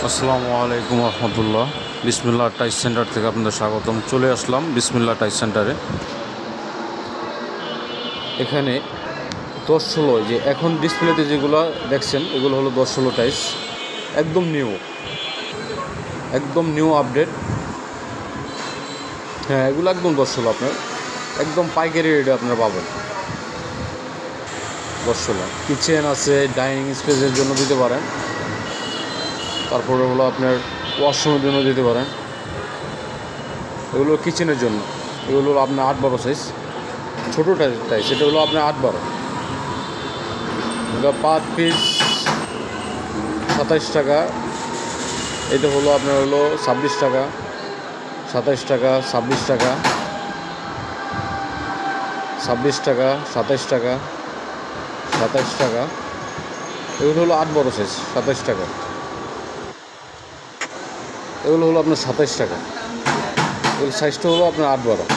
আসসালামু আলাইকুম রহমতুল্লাহ। বিসমিল্লাহ টাইস সেন্টার থেকে আপনাদের স্বাগতম। চলে আসলাম বিসমিল্লাহ টাইস সেন্টারে। এখানে 10-16 যে এখন ডিসপ্লেতে যেগুলো দেখছেন এগুলো হলো 10-16 টাইস, একদম নিউ আপডেট। হ্যাঁ, এগুলো একদম 10-16 আপনার একদম পাইকারি রেটে আপনারা পাবেন। 10-16 কিচেন আছে, ডাইনিং স্পেসের জন্য দিতে পারেন, তারপরে হলো আপনার ওয়াশরুমের জন্য দিতে পারেন। এগুলো কিচেনের জন্য, এগুলো হলো আপনার 8-12 সাইজ, ছোটো টাইস। এটা হলো আপনার 8-12, এটা পার পিস 27 টাকা। এটা হলো আপনার হলো 26 টাকা, 27 টাকা, 26 টাকা, 26 টাকা, 27 টাকা, 27 টাকা। এগুলো হলো 8-12 সাইজ, 27 টাকা। এগুলো হলো আপনার 27 টাকা। এগুলো সাইজটা হলো আপনার 8-12,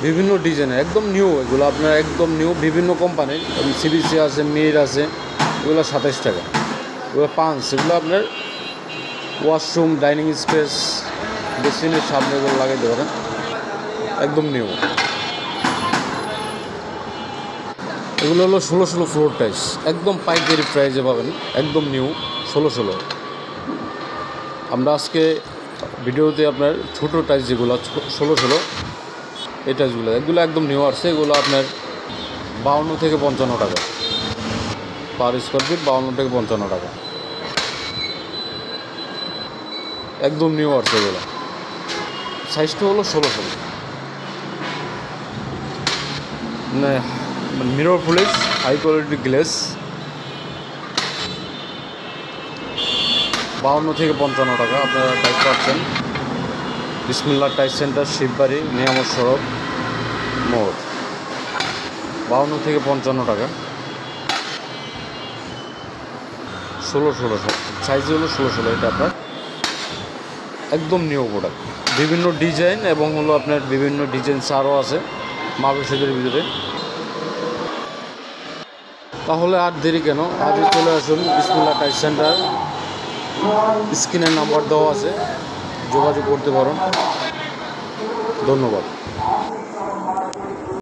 বিভিন্ন ডিজাইনের, একদম নিউ। এগুলো আপনার একদম নিউ, বিভিন্ন কোম্পানির, সিবিসি আছে, মির আছে। এগুলো 27 টাকা। এগুলো পাঁচ, এগুলো আপনার ওয়াশরুম, ডাইনিং স্পেস, বেসিনের সামনে এগুলো লাগাইতে পারেন, একদম নিউ। এগুলো হলো 16-16 ফ্লোর টাইস, একদম পাইকারি প্রাইসে পাবেন, একদম নিউ 16-16। আমরা আজকে ভিডিওতে আপনার ছোটো টাইস যেগুলো 16-16 এই টাইসগুলো, এগুলো একদম নিউ আসছে। এগুলো আপনার 52 থেকে 55 টাকা পার স্কোয়ার ফিট, 52 থেকে 55 টাকা, একদম নিউ আসছে। এগুলো সাইজটা হলো 16-16, মিরর পুলিশ, হাই কোয়ালিটি গ্লেস, 52 থেকে 55 টাকা আপনারা টাইস পাচ্ছেন। বিসমিল্লাহ টাইস সেন্টার, শিববাড়ি, নিয়ামত সড়ক মোড়, 52 থেকে 55 টাকা। 16-16 সাইজ হলো 16-16। এটা আপনার একদম নিউ প্রোডাক্ট, বিভিন্ন ডিজাইন এবং হলো আপনার বিভিন্ন ডিজাইন আরও আছে মার্বেল শেডের ভিতরে। তাহলে আর দেরি কেন, আজই চলে আসুন বিসমিল্লাহ টাইস সেন্টার। স্ক্রিনের নাম্বার দেওয়া আছে, যোগাযোগ করতে পারেন। ধন্যবাদ।